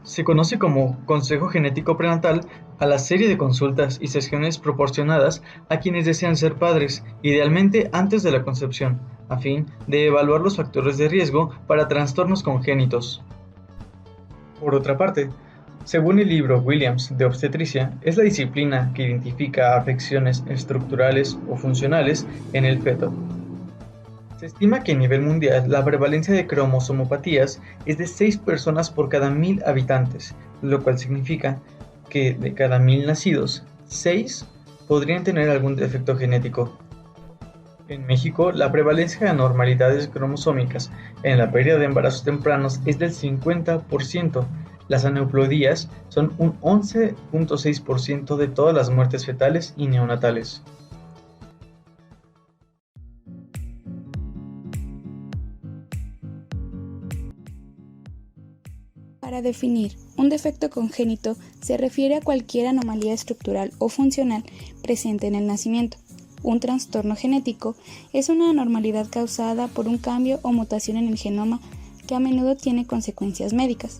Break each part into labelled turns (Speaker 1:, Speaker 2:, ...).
Speaker 1: Se conoce como consejo genético prenatal a la serie de consultas y sesiones proporcionadas a quienes desean ser padres, idealmente antes de la concepción, a fin de evaluar los factores de riesgo para trastornos congénitos. Por otra parte, según el libro Williams de obstetricia, es la disciplina que identifica afecciones estructurales o funcionales en el feto. Se estima que a nivel mundial la prevalencia de cromosomopatías es de 6 personas por cada 1000 habitantes, lo cual significa que de cada 1000 nacidos, 6 podrían tener algún defecto genético. En México, la prevalencia de anormalidades cromosómicas en la pérdida de embarazos tempranos es del 50%. Las aneuploidías son un 11.6% de todas las muertes fetales y neonatales.
Speaker 2: Para definir un defecto congénito se refiere a cualquier anomalía estructural o funcional presente en el nacimiento. Un trastorno genético es una anormalidad causada por un cambio o mutación en el genoma que a menudo tiene consecuencias médicas.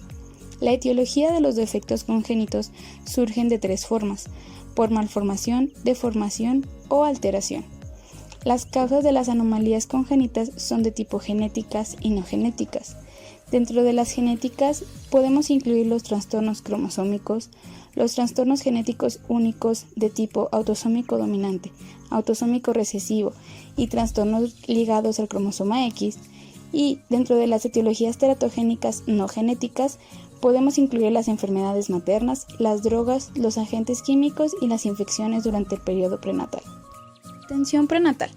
Speaker 2: La etiología de los defectos congénitos surgen de 3 formas: por malformación, deformación o alteración. Las causas de las anomalías congénitas son de tipo genéticas y no genéticas. Dentro de las genéticas podemos incluir los trastornos cromosómicos, los trastornos genéticos únicos de tipo autosómico dominante, autosómico recesivo y trastornos ligados al cromosoma X, y dentro de las etiologías teratogénicas no genéticas podemos incluir las enfermedades maternas, las drogas, los agentes químicos y las infecciones durante el periodo prenatal. Atención prenatal.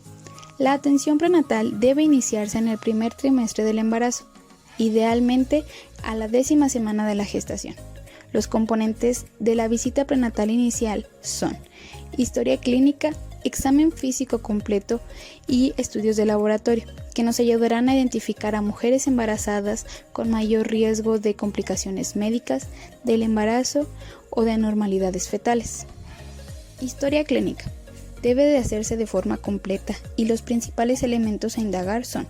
Speaker 2: La atención prenatal debe iniciarse en el primer trimestre del embarazo, idealmente a la 10ª semana de la gestación. Los componentes de la visita prenatal inicial son historia clínica, examen físico completo y estudios de laboratorio, que nos ayudarán a identificar a mujeres embarazadas con mayor riesgo de complicaciones médicas del embarazo o de anormalidades fetales. Historia clínica. Debe de hacerse de forma completa y los principales elementos a indagar son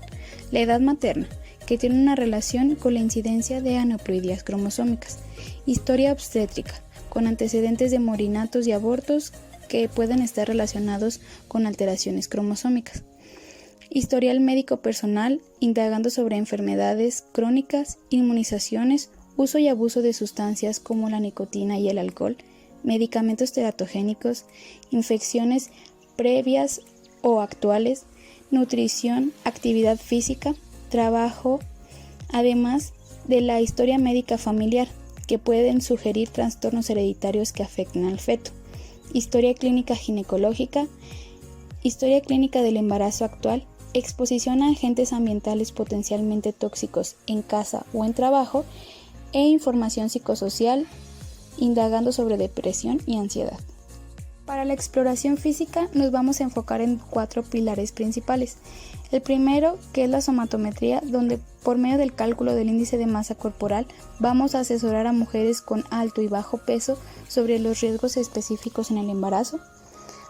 Speaker 2: la edad materna, que tiene una relación con la incidencia de aneuploidías cromosómicas, historia obstétrica, con antecedentes de morinatos y abortos que pueden estar relacionados con alteraciones cromosómicas, historial médico personal, indagando sobre enfermedades crónicas, inmunizaciones, uso y abuso de sustancias como la nicotina y el alcohol, medicamentos teratogénicos, infecciones previas o actuales, nutrición, actividad física, trabajo, además de la historia médica familiar, que pueden sugerir trastornos hereditarios que afecten al feto, historia clínica ginecológica, historia clínica del embarazo actual, exposición a agentes ambientales potencialmente tóxicos en casa o en trabajo, e información psicosocial, indagando sobre depresión y ansiedad. Para la exploración física nos vamos a enfocar en 4 pilares principales. El primero, que es la somatometría, donde por medio del cálculo del índice de masa corporal vamos a asesorar a mujeres con alto y bajo peso sobre los riesgos específicos en el embarazo.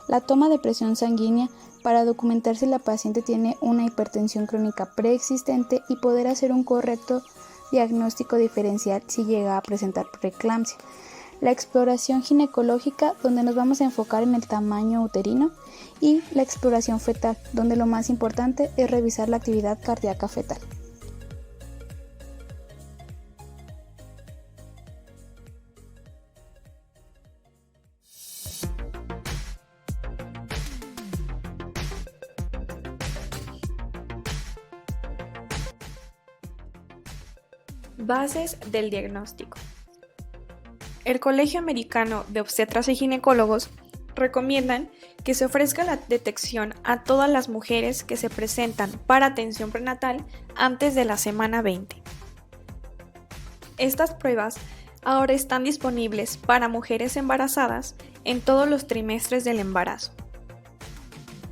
Speaker 2: La toma de presión sanguínea para documentar si la paciente tiene una hipertensión crónica preexistente y poder hacer un correcto diagnóstico diferencial si llega a presentar preeclampsia. La exploración ginecológica, donde nos vamos a enfocar en el tamaño uterino, y la exploración fetal, donde lo más importante es revisar la actividad cardíaca fetal.
Speaker 3: Bases del diagnóstico. El Colegio Americano de Obstetras y Ginecólogos recomiendan que se ofrezca la detección a todas las mujeres que se presentan para atención prenatal antes de la semana 20. Estas pruebas ahora están disponibles para mujeres embarazadas en todos los trimestres del embarazo.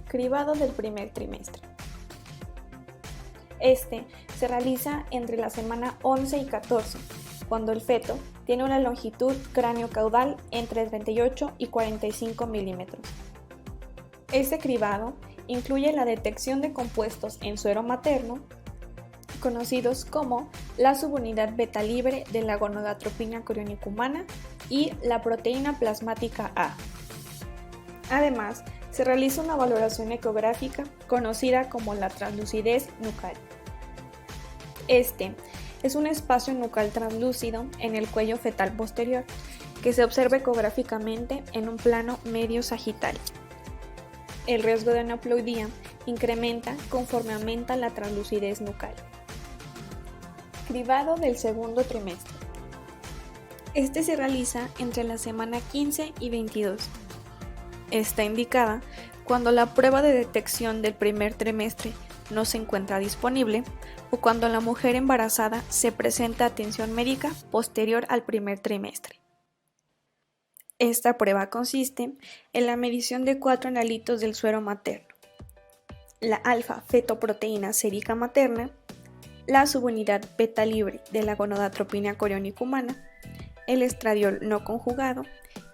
Speaker 3: Cribado del primer trimestre. Este se realiza entre la semana 11 y 14, cuando el feto tiene una longitud cráneo-caudal entre 38 y 45 milímetros. Este cribado incluye la detección de compuestos en suero materno, conocidos como la subunidad beta libre de la gonadotropina coriónica humana y la proteína plasmática A. Además, se realiza una valoración ecográfica conocida como la translucidez nucal. Este es un espacio nucal translúcido en el cuello fetal posterior que se observa ecográficamente en un plano medio sagital. El riesgo de aneuploidía incrementa conforme aumenta la translucidez nucal. Cribado del segundo trimestre. Este se realiza entre la semana 15 y 22. Está indicada cuando la prueba de detección del primer trimestre no se encuentra disponible o cuando la mujer embarazada se presenta atención médica posterior al primer trimestre. Esta prueba consiste en la medición de 4 analitos del suero materno, la alfa-fetoproteína sérica materna, la subunidad beta libre de la gonadotropina coriónica humana, el estradiol no conjugado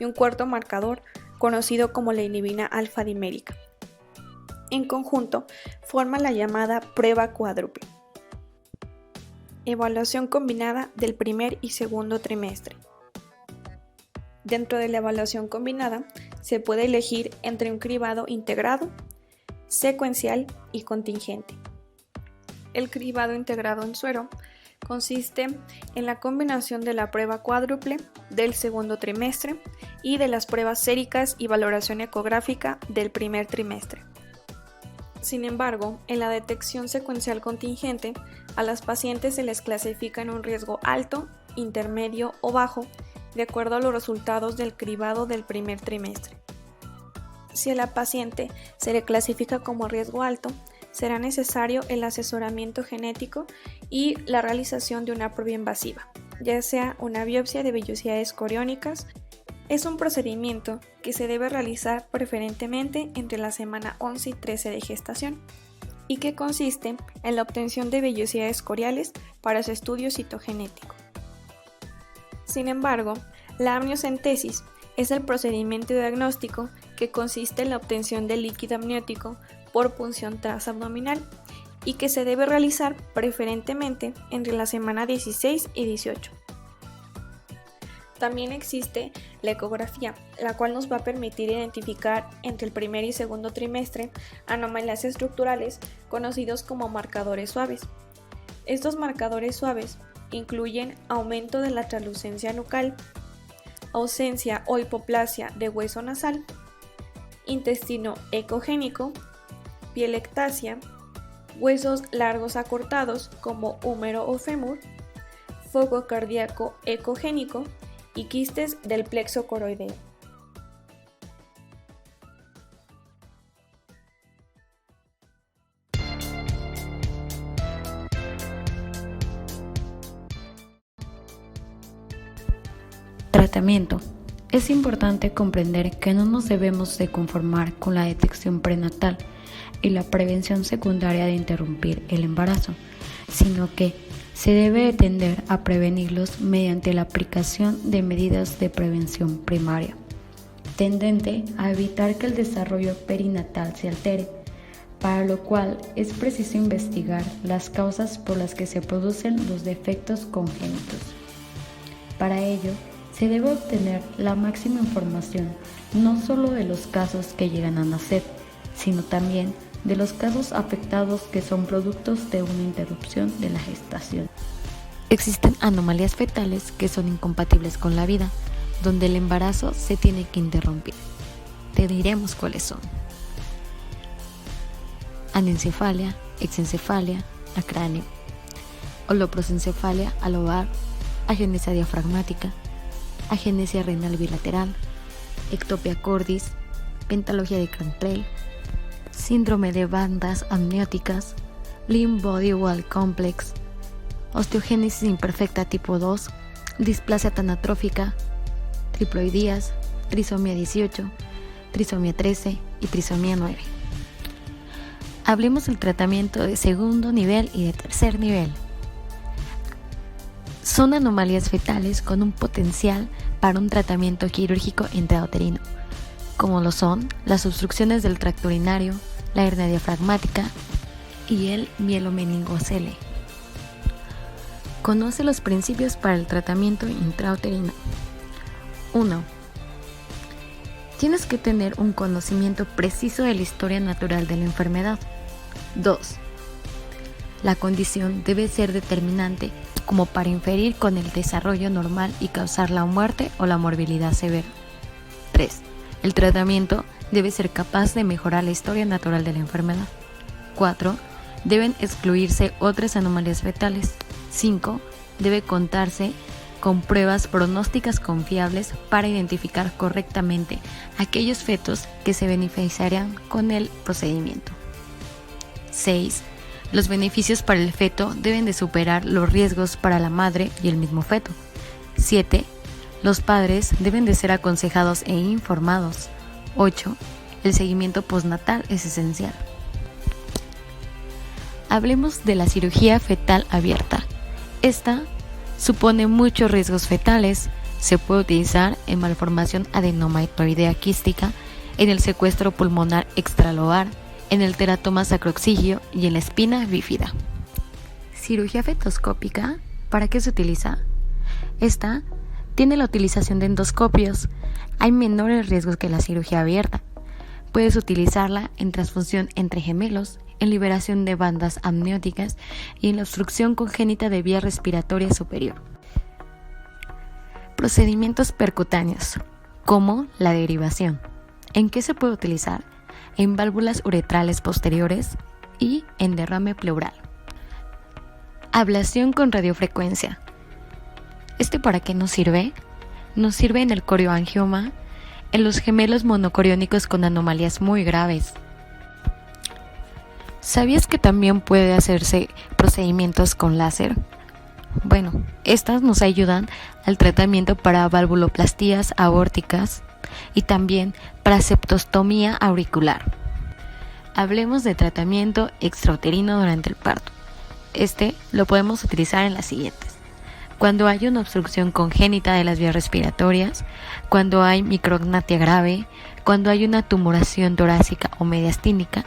Speaker 3: y un cuarto marcador conocido como la inhibina alfa-dimérica. En conjunto, forma la llamada prueba cuádruple. Evaluación combinada del primer y segundo trimestre. Dentro de la evaluación combinada, se puede elegir entre un cribado integrado, secuencial y contingente. El cribado integrado en suero consiste en la combinación de la prueba cuádruple del segundo trimestre y de las pruebas séricas y valoración ecográfica del primer trimestre. Sin embargo, en la detección secuencial contingente, a las pacientes se les clasifica en un riesgo alto, intermedio o bajo, de acuerdo a los resultados del cribado del primer trimestre. Si a la paciente se le clasifica como riesgo alto, será necesario el asesoramiento genético y la realización de una prueba invasiva, ya sea una biopsia de vellosidades coriónicas. Es un procedimiento que se debe realizar preferentemente entre la semana 11 y 13 de gestación y que consiste en la obtención de vellosidades coriales para su estudio citogenético. Sin embargo, la amniocentesis es el procedimiento diagnóstico que consiste en la obtención de líquido amniótico por punción transabdominal y que se debe realizar preferentemente entre la semana 16 y 18. También existe la ecografía, la cual nos va a permitir identificar entre el primer y segundo trimestre anomalías estructurales conocidos como marcadores suaves. Estos marcadores suaves incluyen aumento de la translucencia nucal, ausencia o hipoplasia de hueso nasal, intestino ecogénico, pielectasia, huesos largos acortados como húmero o fémur, foco cardíaco ecogénico y quistes del plexo coroideo.
Speaker 4: Tratamiento. Es importante comprender que no nos debemos de conformar con la detección prenatal y la prevención secundaria de interrumpir el embarazo, sino que se debe tender a prevenirlos mediante la aplicación de medidas de prevención primaria, tendente a evitar que el desarrollo perinatal se altere, para lo cual es preciso investigar las causas por las que se producen los defectos congénitos. Para ello, se debe obtener la máxima información no solo de los casos que llegan a nacer, sino también de los casos afectados que son productos de una interrupción de la gestación. Existen anomalías fetales que son incompatibles con la vida, donde el embarazo se tiene que interrumpir. Te diremos cuáles son: anencefalia, exencefalia, acráneo, holoprosencefalia al ovar, agenesia diafragmática, agenesia renal bilateral, ectopia cordis, pentalogia de Cantrell, síndrome de bandas amnióticas, Limb Body Wall Complex, osteogénesis imperfecta tipo 2, displasia tanatrófica, triploidías, trisomía 18, trisomía 13 y trisomía 9. Hablemos del tratamiento de segundo nivel y de tercer nivel. Son anomalías fetales con un potencial para un tratamiento quirúrgico intrauterino, como lo son las obstrucciones del tracto urinario, la hernia diafragmática y el mielomeningocele. Conoce los principios para el tratamiento intrauterino. 1. Tienes que tener un conocimiento preciso de la historia natural de la enfermedad. 2. La condición debe ser determinante como para inferir con el desarrollo normal y causar la muerte o la morbilidad severa. 3. El tratamiento debe ser capaz de mejorar la historia natural de la enfermedad. 4. Deben excluirse otras anomalías fetales. 5. Debe contarse con pruebas pronósticas confiables para identificar correctamente aquellos fetos que se beneficiarían con el procedimiento. 6. Los beneficios para el feto deben de superar los riesgos para la madre y el mismo feto. 7. Los padres deben de ser aconsejados e informados. 8. El seguimiento postnatal es esencial. Hablemos de la cirugía fetal abierta. Esta supone muchos riesgos fetales. Se puede utilizar en malformación adenomatoidea quística, en el secuestro pulmonar extralobar, en el teratoma sacroexigio y en la espina bífida. Cirugía fetoscópica, ¿para qué se utiliza? Esta tiene la utilización de endoscopios. Hay menores riesgos que la cirugía abierta. Puedes utilizarla en transfusión entre gemelos, en liberación de bandas amnióticas y en la obstrucción congénita de vía respiratoria superior. Procedimientos percutáneos, como la derivación. ¿En qué se puede utilizar? En válvulas uretrales posteriores y en derrame pleural. Ablación con radiofrecuencia. ¿Este para qué nos sirve? Nos sirve en el corioangioma, en los gemelos monocoriónicos con anomalías muy graves. ¿Sabías que también puede hacerse procedimientos con láser? Bueno, estas nos ayudan al tratamiento para valvuloplastías aórticas y también para septostomía auricular. Hablemos de tratamiento extrauterino durante el parto. Este lo podemos utilizar en las siguientes: cuando hay una obstrucción congénita de las vías respiratorias, cuando hay micrognatia grave, cuando hay una tumoración torácica o mediastínica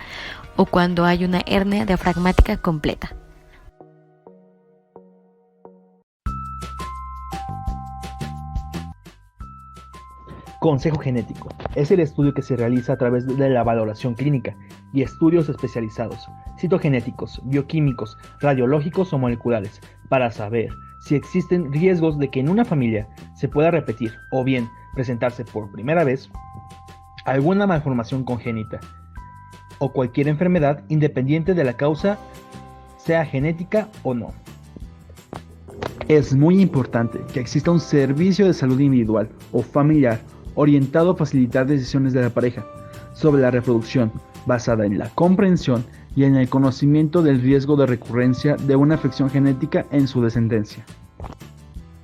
Speaker 4: o cuando hay una hernia diafragmática completa.
Speaker 5: Consejo genético. Es el estudio que se realiza a través de la valoración clínica y estudios especializados, citogenéticos, bioquímicos, radiológicos o moleculares, para saber si existen riesgos de que en una familia se pueda repetir o bien presentarse por primera vez alguna malformación congénita o cualquier enfermedad independiente de la causa, sea genética o no. Es muy importante que exista un servicio de salud individual o familiar orientado a facilitar decisiones de la pareja sobre la reproducción, basada en la comprensión y en el conocimiento del riesgo de recurrencia de una afección genética en su descendencia.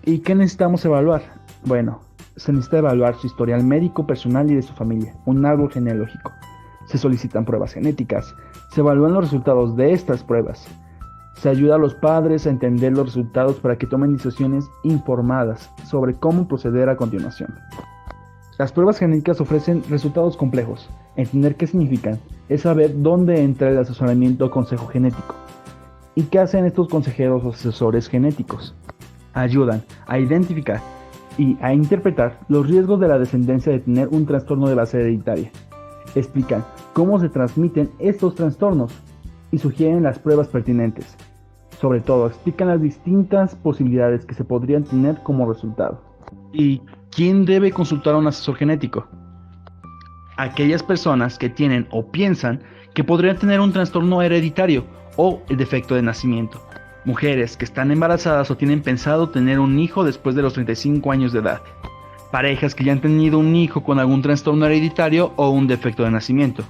Speaker 5: ¿Y qué necesitamos evaluar? Bueno, se necesita evaluar su historial médico personal y de su familia, un árbol genealógico. Se solicitan pruebas genéticas, se evalúan los resultados de estas pruebas. Se ayuda a los padres a entender los resultados para que tomen decisiones informadas sobre cómo proceder a continuación. Las pruebas genéticas ofrecen resultados complejos. Entender qué significan es saber dónde entra el asesoramiento o consejo genético. ¿Y qué hacen estos consejeros o asesores genéticos? Ayudan a identificar y a interpretar los riesgos de la descendencia de tener un trastorno de base hereditaria. Explican cómo se transmiten estos trastornos y sugieren las pruebas pertinentes. Sobre todo, explican las distintas posibilidades que se podrían tener como resultado. ¿Y quién debe consultar a un asesor genético? Aquellas personas que tienen o piensan que podrían tener un trastorno hereditario o el defecto de nacimiento. Mujeres que están embarazadas o tienen pensado tener un hijo después de los 35 años de edad. Parejas que ya han tenido un hijo con algún trastorno hereditario o un defecto de nacimiento.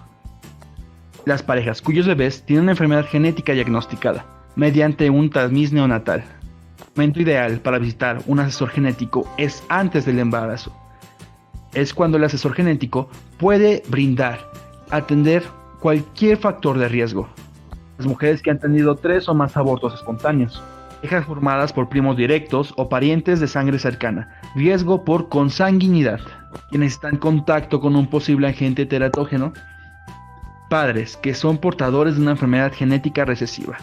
Speaker 5: Las parejas cuyos bebés tienen una enfermedad genética diagnosticada mediante un tamiz neonatal. El momento ideal para visitar un asesor genético es antes del embarazo. Es cuando el asesor genético puede atender cualquier factor de riesgo. Las mujeres que han tenido 3 o más abortos espontáneos, parejas formadas por primos directos o parientes de sangre cercana, riesgo por consanguinidad, quienes están en contacto con un posible agente teratógeno, padres que son portadores de una enfermedad genética recesiva.